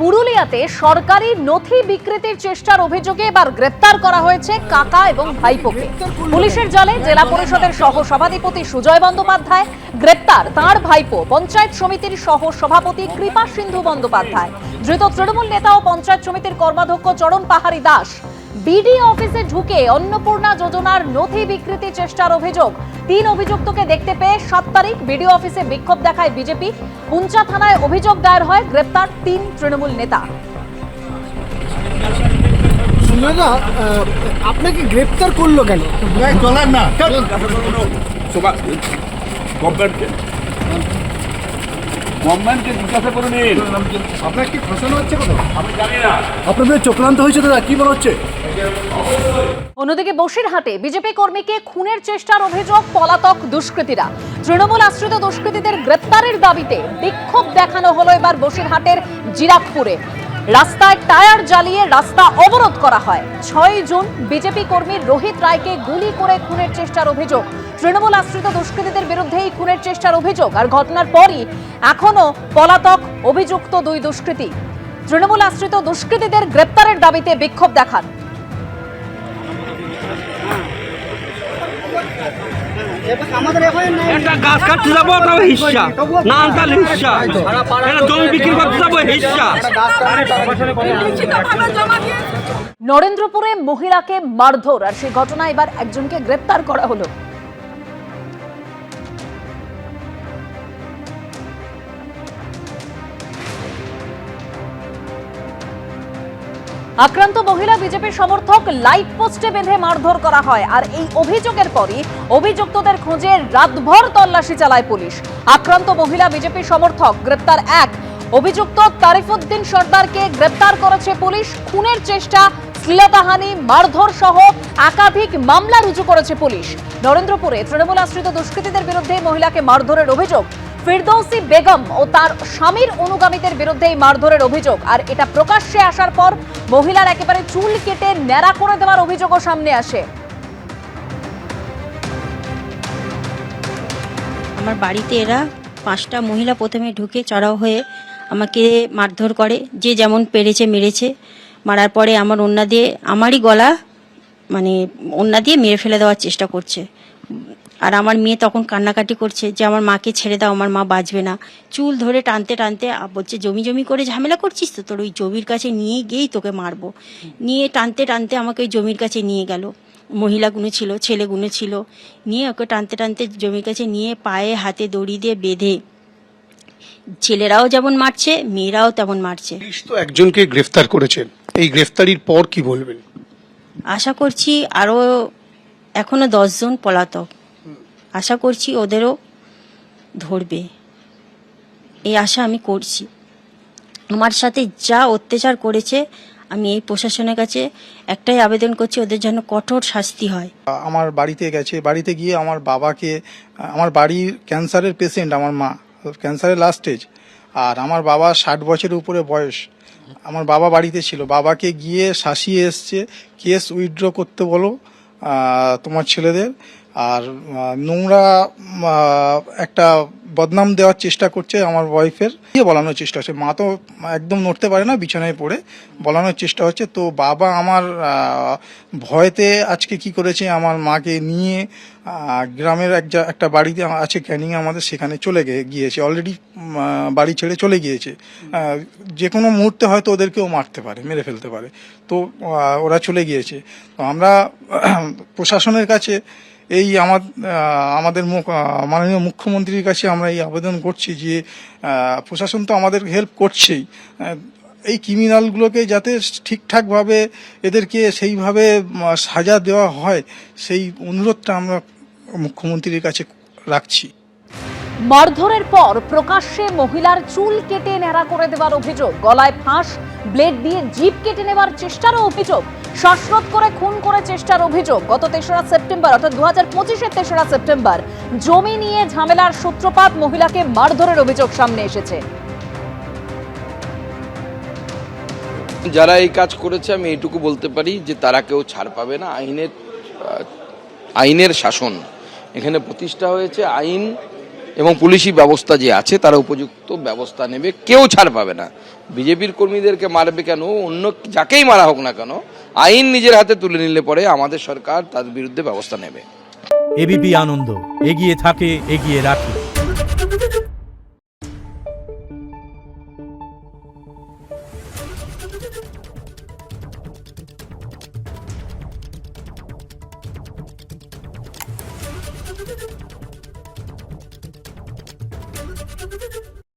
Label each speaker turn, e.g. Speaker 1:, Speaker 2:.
Speaker 1: পুরুলিয়াতে সরকারি নথি বিকৃতির চেষ্টার অভিযোগে এবার গ্রেপ্তার করা হয়েছে কাকা এবং ভাইপোকে। পুলিশের জালে জেলা পরিষদের সহ সভাধিপতি সুজয় বন্দ্যোপাধ্যায়, গ্রেপ্তার তাঁর ভাইপো পঞ্চায়েত সমিতির সহ সভাপতি কৃপা সিন্ধু বন্দ্যোপাধ্যায়। ধৃত তৃণমূল নেতা ও পঞ্চায়েত সমিতির কর্মাধ্যক্ষ চরণ পাহাড়ি দাস। বিডি অফিসে ঢুকে অন্নপূর্ণা যোজনার নথি বিকৃতি চেষ্টার অভিযোগ। 3 অভিযুক্তকে দেখতে পেয়ে 7 তারিখ বিডিও অফিসে বিক্ষোভ দেখায় বিজেপি। পুঞ্চা থানায় অভিযোগ দায়ের হয়, গ্রেপ্তার 3 তৃণমূল নেতা।
Speaker 2: আপনাকে গ্রেপ্তার করলো কেন?
Speaker 3: চলেন না গভর্নমেন্টকে জিজ্ঞাসা করে নিন।
Speaker 2: আপনার কি ফসানো হচ্ছে কোথাও?
Speaker 3: আমি জানি না।
Speaker 2: আপনাদের চক্রান্ত হয়েছে দাদা, কি মনে হচ্ছে?
Speaker 1: অন্যদিকে বসিরহাটে বিজেপি কর্মীকে খুনের চেষ্টার অভিযোগ, পলাতক দুষ্কৃতীরা। তৃণমূল আশ্রিত দুষ্কৃতীদের গ্রেপ্তারের দাবিতে বিক্ষোভ দেখানো হলো এবার বসিরহাটের জিরাকপুরে। রাস্তায় টায়ার জ্বালিয়ে রাস্তা অবরোধ করা হয়। 6 জুন বিজেপি কর্মী রোহিত রায়কে গুলি করে খুনের চেষ্টার অভিযোগ। তৃণমূল আশ্রিত দুষ্কৃতীদের বিরুদ্ধে এই খুনের চেষ্টার অভিযোগ। আর ঘটনার পরই এখনো পলাতক অভিযুক্ত 2 দুষ্কৃতী। তৃণমূল আশ্রিত দুষ্কৃতীদের গ্রেপ্তারের দাবিতে বিক্ষোভ দেখান।
Speaker 4: একটা গাছ কাটতে যাবো তবে হিস্সা না আনতালে হিস্সা, একটা জমি বিক্রি করতে যাবো হিস্সা।
Speaker 1: নরেন্দ্রপুরে মহিলাকে মারধর, আর সেই ঘটনা এবার একজনকে গ্রেপ্তার করা হলো। আক্রান্ত মহিলা বিজেপির সমর্থক, লাইট পোস্টে বেঁধে মারধর করা হয়। আর এই অভিযোগের পরই অভিযুক্তদের খোঁজে রাতভর তল্লাশি চালায় পুলিশ। আক্রান্ত মহিলা বিজেপির সমর্থক, গ্রেপ্তার 1 অভিযুক্ত তারিফউদ্দিন সর্দারকে গ্রেপ্তার করেছে পুলিশ। খুনের চেষ্টা, শ্লীলতাহানি, মারধর সহ একাধিক মামলা রুজু করেছে পুলিশ। নরেন্দ্রপুরে তৃণমূল আশ্রিত দুষ্কৃতীদের বিরুদ্ধে মহিলাকে মারধরের অভিযোগ। ফিরদৌসি বেগম ও তার স্বামীর অনুগামীদের বিরুদ্ধে এই মারধরের অভিযোগ। আর এটা প্রকাশ্যে আসার পর মহিলার একেবারে চুল কেটে ন্যাড়া করে দেওয়ার অভিযোগও সামনে আসে।
Speaker 5: আমার বাড়িতে এরা 5টা মহিলা প্রথমে ঢুকে চড়াও হয়ে আমাকে মারধর করে, যে যেমন পেরেছে মেরেছে। মারার পরে আমার ওন্না দিয়ে আমারই গলা ওন্না দিয়ে মেরে ফেলে দেওয়ার চেষ্টা করছে। আর আমার মেয়ে তখন কান্নাকাটি করছে যে আমার মাকে ছেড়ে দাও, আমার মা বাঁচবে না। চুল ধরে টানতে টানতে বলছে জমি জমি করে ঝামেলা করছিস তো, তোর ওই জমির কাছে নিয়ে গিয়েই তোকে মারবো। নিয়ে টানতে টানতে আমাকে ওই জমির কাছে নিয়ে গেল। মহিলাগুলো ছিল, ছেলেগুলো ছিল, নিয়ে ওকে টানতে টানতে জমির কাছে নিয়ে পায়ে হাতে দড়ি দিয়ে বেঁধে ছেলেরাও যেমন মারছে, মেয়েরাও তেমন মারছে।
Speaker 6: পুলিশ তো একজনকে গ্রেফতার করেছেন, এই গ্রেফতারির পর কি বলবেন?
Speaker 5: আশা করছি আরো এখনো 10 জন পলাতক, আশা করছি ওদেরও ধরবে, এই আশা আমি করছি। আমার সাথে যা অত্যাচার করেছে, আমি এই প্রশাসনের কাছে একটাই আবেদন করছি, ওদের যেন কঠোর শাস্তি হয়।
Speaker 7: আমার বাড়িতে গেছে, বাড়িতে গিয়ে আমার বাবাকে, আমার বাড়ির ক্যান্সারের পেশেন্ট, আমার মা ক্যান্সারের লাস্ট স্টেজ, আর আমার বাবা 60 বছরের উপরে বয়স। আমার বাবা বাড়িতে ছিল, বাবাকে গিয়ে শাসিয়ে এসছে, কেস উইথড্র করতে বলো তোমার ছেলেদের। আর নোংরা একটা বদনাম দেওয়ার চেষ্টা করছে আমার ওয়াইফের, বলানোর চেষ্টা হচ্ছে। মা তো একদম নড়তে পারে না, বিছানায় পড়ে বলানোর চেষ্টা হচ্ছে। তো বাবা আমার ভয়তে আজকে কি করেছে, আমার মাকে নিয়ে গ্রামের একটা বাড়িতে আছে ক্যানিং আমাদের, সেখানে চলে গিয়েছে। অলরেডি বাড়ি ছেড়ে চলে গিয়েছে। যে কোনো মুহূর্তে হয়তো ওদেরকেও মারতে পারে, মেরে ফেলতে পারে। তো ওরা চলে গিয়েছে। তো আমরা প্রশাসনের কাছে এই আমাদের মাননীয় মুখ্যমন্ত্রীর কাছে আমরা এই আবেদন করছি যে প্রশাসন তো আমাদের হেল্প করছেই, এই ক্রিমিনালগুলোকে যাতে ঠিকঠাকভাবে এদেরকে সেইভাবে সাজা দেওয়া হয়, সেই অনুরোধটা আমরা মুখ্যমন্ত্রীর কাছে রাখছি।
Speaker 1: মারধরের পর প্রকাশ্যে মহিলার চুল কেটে ন্যাড়া করে দেওয়ার অভিযোগ। গলায় ফাঁস, ব্লেড দিয়ে জিভ কেটে নেওয়ার চেষ্টারও অভিযোগ। শ্বাসরোধ করে খুন করে চেষ্টার অভিযোগ। গত 3রা সেপ্টেম্বর, অর্থাৎ 2025-এর 3রা সেপ্টেম্বর জমি নিয়ে ঝামেলার সূত্রপাত, মহিলাকে মারধরের অভিযোগ সামনে এসেছে।
Speaker 8: যারা এই কাজ করেছে, আমি এইটুকু বলতে পারি যে তারা কেউ ছাড় পাবে না। আইনের শাসন এখানে প্রতিষ্ঠা হয়েছে। আইন এবং পুলিশি ব্যবস্থা যে আছে তারা উপযুক্ত ব্যবস্থা নেবে, কেউ ছাড় পাবে না। বিজেপির কর্মীদেরকে মারবে কেন, অন্য যাকেই মারা হোক না কেন, আইন নিজের হাতে তুলে নিলে পরে আমাদের সরকার তার বিরুদ্ধে ব্যবস্থা নেবে।
Speaker 9: এবিপি আনন্দ, এগিয়ে থাকে, এগিয়ে রাখে।